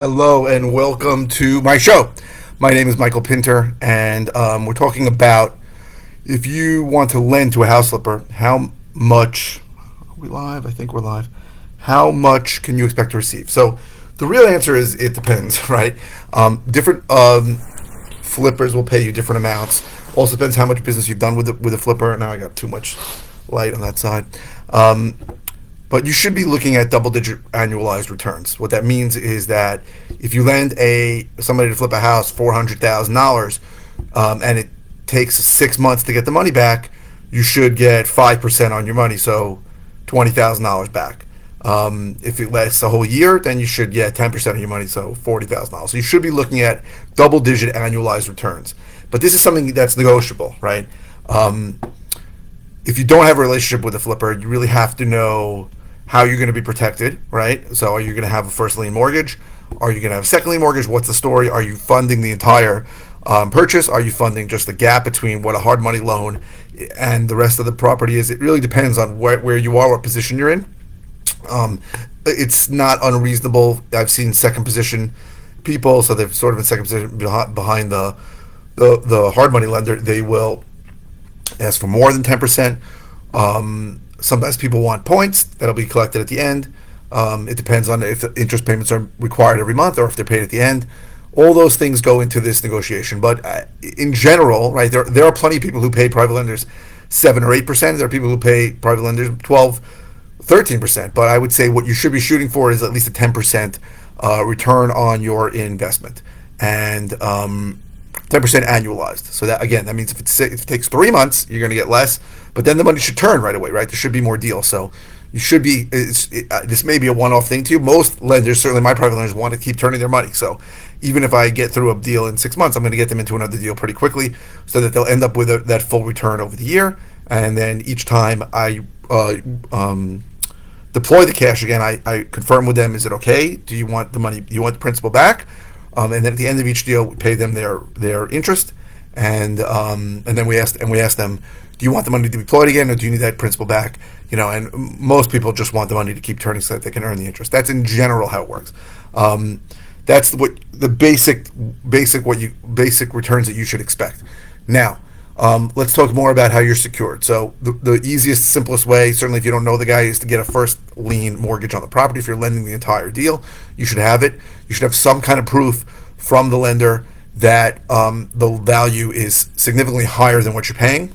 Hello and welcome to my show. My name is Michael Pinter, and we're talking about if you want to lend to a house flipper, how much are we live? I think we're live. How much can you expect to receive? So the real answer is it depends, right? Different flippers will pay you different amounts. Also depends how much business you've done with a flipper. Now I got too much light on that side. Um, but you should be looking at double-digit annualized returns. What that means is that if you lend somebody to flip a house $400,000, and it takes 6 months to get the money back, you should get 5% on your money, so $20,000 back. If it lasts a whole year, then you should get 10% of your money, so $40,000. So you should be looking at double-digit annualized returns. But this is something that's negotiable, right? If you don't have a relationship with a flipper, you really have to know how you're going to be protected, right? So are you going to have a first lien mortgage? Are you going to have a second lien mortgage? What's the story? Are you funding the entire purchase? Are you funding just the gap between what a hard money loan and the rest of the property is? It really depends on where you are, what position you're in. It's not unreasonable. I've seen second position people, so they've sort of in second position behind the hard money lender. They will ask for more than 10%. Sometimes people want points that'll be collected at the end. It depends on if the interest payments are required every month or if they're paid at the end. All those things go into this negotiation. But in general, right, there are plenty of people who pay private lenders 7 or 8%. There are people who pay private lenders 12, 13%. But I would say what you should be shooting for is at least a 10% return on your investment. And 10% annualized. So that means if it takes 3 months, you're going to get less, but then the money should turn right away, right? There should be more deals. So you should be. This may be a one-off thing to you. Most lenders, certainly my private lenders, want to keep turning their money. So even if I get through a deal in 6 months, I'm going to get them into another deal pretty quickly, so that they'll end up with that full return over the year. And then each time I deploy the cash again, I confirm with them: is it okay? Do you want the money? Do you want the principal back? And then at the end of each deal, we pay them their interest, and then we ask them, do you want the money to be deployed again, or do you need that principal back? And most people just want the money to keep turning so that they can earn the interest. That's in general how it works. That's what the basic returns that you should expect. Now, let's talk more about how you're secured. So the easiest, simplest way, certainly if you don't know the guy, is to get a first lien mortgage on the property. If you're lending the entire deal, you should have it. You should have some kind of proof from the lender that the value is significantly higher than what you're paying.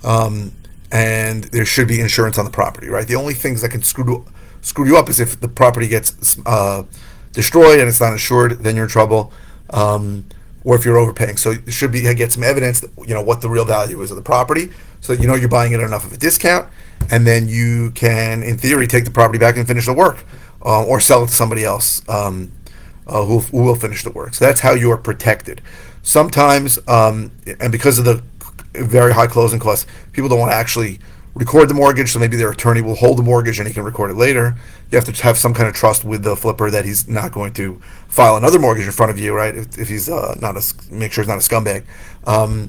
And there should be insurance on the property, right? The only things that can screw you up is if the property gets destroyed and it's not insured, then you're in trouble. Or if you're overpaying. So it should be get some evidence that, what the real value is of the property, so that you're buying it at enough of a discount, and then you can, in theory, take the property back and finish the work, or sell it to somebody else who will finish the work. So that's how you are protected. Sometimes, and because of the very high closing costs, people don't want to actually record the mortgage, so maybe their attorney will hold the mortgage and he can record it later. You have to have some kind of trust with the flipper that he's not going to file another mortgage in front of you, right? If he's make sure he's not a scumbag. So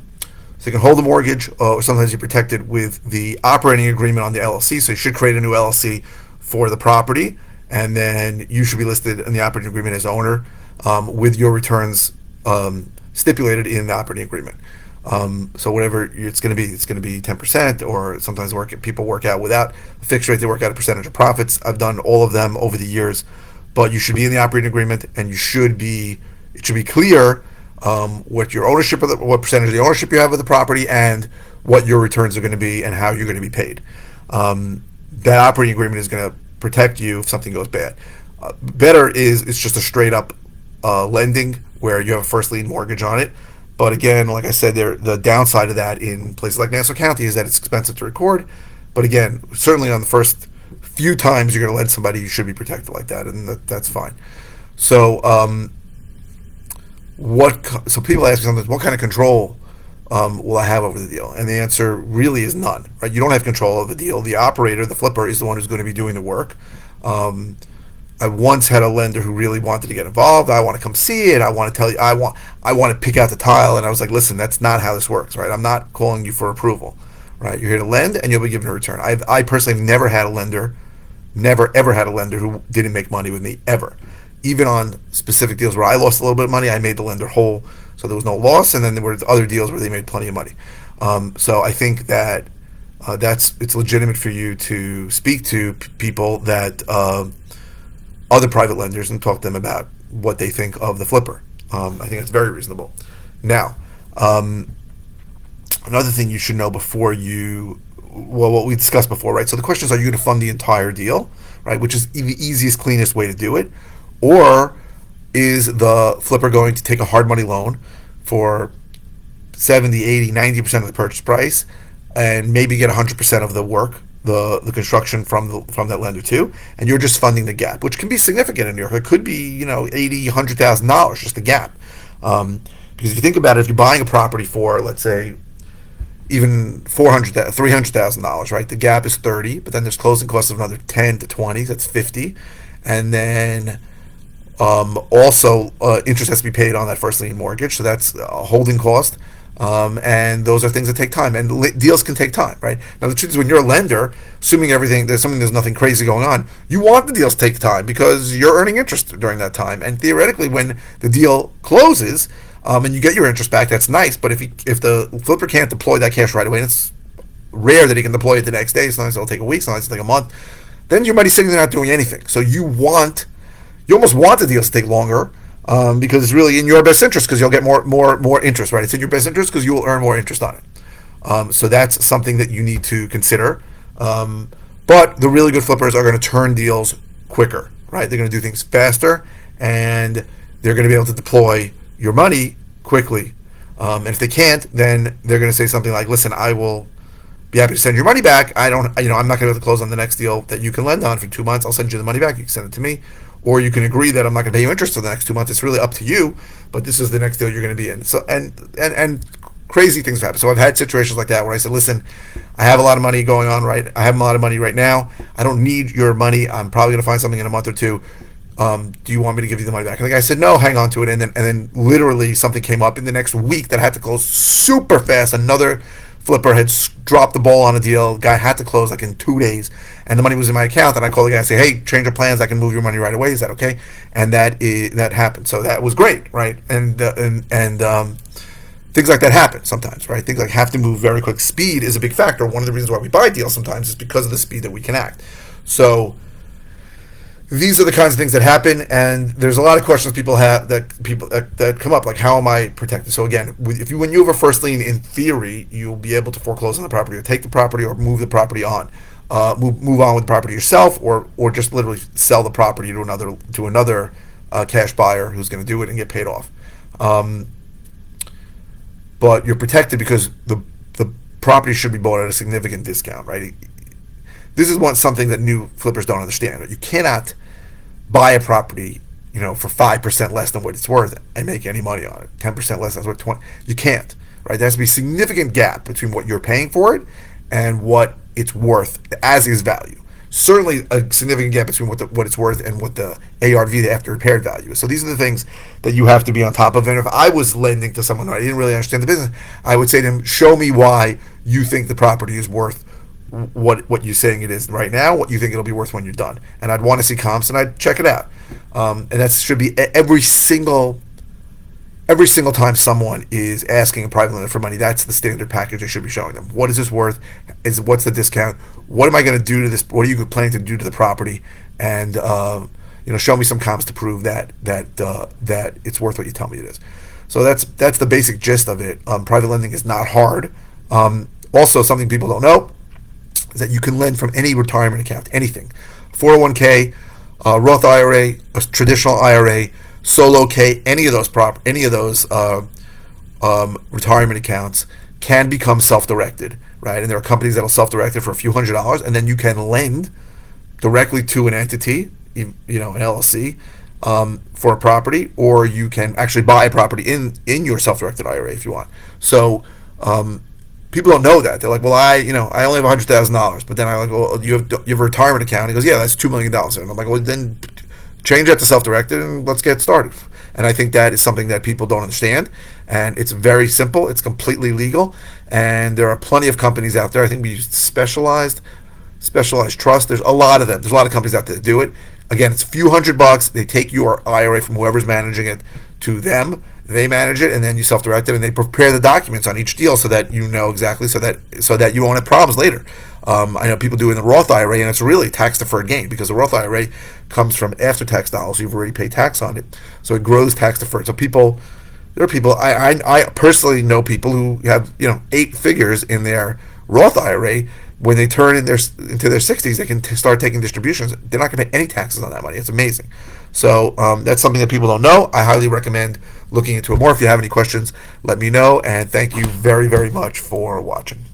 you can hold the mortgage, or sometimes you're protected with the operating agreement on the LLC. So you should create a new LLC for the property, and then you should be listed in the operating agreement as owner, with your returns stipulated in the operating agreement. So whatever it's going to be 10%, or sometimes people work out without a fixed rate. They work out a percentage of profits. I've done all of them over the years, but you should be in the operating agreement, and it should be clear what your ownership what percentage of the ownership you have of the property, and what your returns are going to be, and how you're going to be paid. That operating agreement is going to protect you if something goes bad. Better is it's just a straight up lending where you have a first lien mortgage on it. But again, like I said, the downside of that in places like Nassau County is that it's expensive to record. But again, certainly on the first few times you're going to lend somebody, you should be protected like that, and that's fine. So, so people ask me sometimes, what kind of control will I have over the deal? And the answer really is none. Right? You don't have control of the deal. The operator, the flipper, is the one who's going to be doing the work. I once had a lender who really wanted to get involved. I want to come see it. I want to tell you. I want to pick out the tile. And I was like, listen, that's not how this works, right? I'm not calling you for approval, right? You're here to lend, and you'll be given a return. I personally have never ever had a lender who didn't make money with me ever. even on specific deals where I lost a little bit of money, I made the lender whole, so there was no loss. And then there were other deals where they made plenty of money. So I think that it's legitimate for you to speak to people that other private lenders and talk to them about what they think of the flipper. I think it's very reasonable. Now, another thing you should know before what we discussed before, right? So the question is, are you going to fund the entire deal, right? Which is the easiest, cleanest way to do it, or is the flipper going to take a hard money loan for 70, 80, 90% of the purchase price, and maybe get 100% of the work, the construction from that lender too, and you're just funding the gap, which can be significant in New York. It could be $80,000, $100,000 just the gap. Because if you think about it, if you're buying a property for, let's say, even $300,000, right? The gap is 30, but then there's closing costs of another 10 to 20. That's 50, and then also interest has to be paid on that first lien mortgage, so that's a holding cost. And those are things that take time, and deals can take time, right? Now the truth is, when you're a lender, assuming there's nothing crazy going on, you want the deals to take time because you're earning interest during that time, and theoretically, when the deal closes, and you get your interest back, that's nice. But if the flipper can't deploy that cash right away, and it's rare that he can deploy it the next day, sometimes it'll take a week, sometimes it'll take a month, then your money's sitting there not doing anything. So you almost want the deals to take longer. Because it's really in your best interest, because you'll get more interest, right? It's in your best interest because you will earn more interest on it. So that's something that you need to consider. But the really good flippers are going to turn deals quicker, right? They're going to do things faster, and they're going to be able to deploy your money quickly. And if they can't, then they're going to say something like, "Listen, I will be happy to send your money back. I'm not going to be able to close on the next deal that you can lend on for 2 months. I'll send you the money back. You can send it to me." Or you can agree that I'm not going to pay you interest for the next 2 months. It's really up to you, but this is the next deal you're going to be in. So and crazy things happen. So I've had situations like that where I said, "Listen, I have a lot of money going on, right? I have a lot of money right now. I don't need your money. I'm probably going to find something in a month or two. Do you want me to give you the money back?" And the guy said, "No, hang on to it." And then literally something came up in the next week that I had to close super fast. Another flipper had dropped the ball on a deal. The guy had to close like in 2 days, and the money was in my account. And I called the guy and say, "Hey, change your plans. I can move your money right away. Is that okay?" And that happened. So that was great, right? And things like that happen sometimes, right? Things like have to move very quick. Speed is a big factor. One of the reasons why we buy deals sometimes is because of the speed that we can act. So these are the kinds of things that happen, and there's a lot of questions people have that come up, like, how am I protected? So again, when you have a first lien, in theory, you'll be able to foreclose on the property, or take the property, or move the property on, move on with the property yourself, or just literally sell the property to another cash buyer who's going to do it and get paid off. But you're protected because the property should be bought at a significant discount, right? This is something that new flippers don't understand. You cannot buy a property, for 5% less than what it's worth and make any money on it. 10% less than what 20. You can't, right? There has to be a significant gap between what you're paying for it and what it's worth as is value. Certainly a significant gap between what it's worth and what the ARV, the after repaired value is. So these are the things that you have to be on top of. And if I was lending to someone who I didn't really understand the business, I would say to him, "Show me why you think the property is worth what you're saying it is right now, what you think it'll be worth when you're done." And I'd want to see comps, and I'd check it out. And that should be every single time someone is asking a private lender for money. That's the standard package I should be showing them. What is this worth? What's the discount? What am I going to do to this? What are you planning to do to the property? And show me some comps to prove that it's worth what you tell me it is. So that's the basic gist of it. Private lending is not hard. Also, something people don't know is that you can lend from any retirement account, anything, 401k, Roth IRA, a traditional IRA, solo K, any of those retirement accounts can become self-directed, right? And there are companies that'll self-direct it for a few $100s, and then you can lend directly to an entity, an LLC, for a property, or you can actually buy a property in your self-directed IRA if you want. So people don't know that. They're like, "Well, I only have $100,000," but then I'm like, "Well, you have a retirement account." He goes, "Yeah, that's $2 million." And I'm like, "Well, then change that to self-directed and let's get started." And I think that is something that people don't understand, and it's very simple. It's completely legal, and there are plenty of companies out there. I think we use Specialized Trust. There's a lot of them. There's a lot of companies out there that do it. Again, it's a few $100. They take your IRA from whoever's managing it to them. They manage it, and then you self-direct it, and they prepare the documents on each deal so that you know exactly, so that you won't have problems later. I know people do in the Roth IRA, and it's really tax-deferred gain because the Roth IRA comes from after-tax dollars. You've already paid tax on it, so it grows tax-deferred. So there are people. I personally know people who have 8 figures in their Roth IRA. When they turn into their 60s, they can start taking distributions. They're not going to pay any taxes on that money. It's amazing. So that's something that people don't know. I highly recommend looking into it more. If you have any questions, let me know. And thank you very, very much for watching.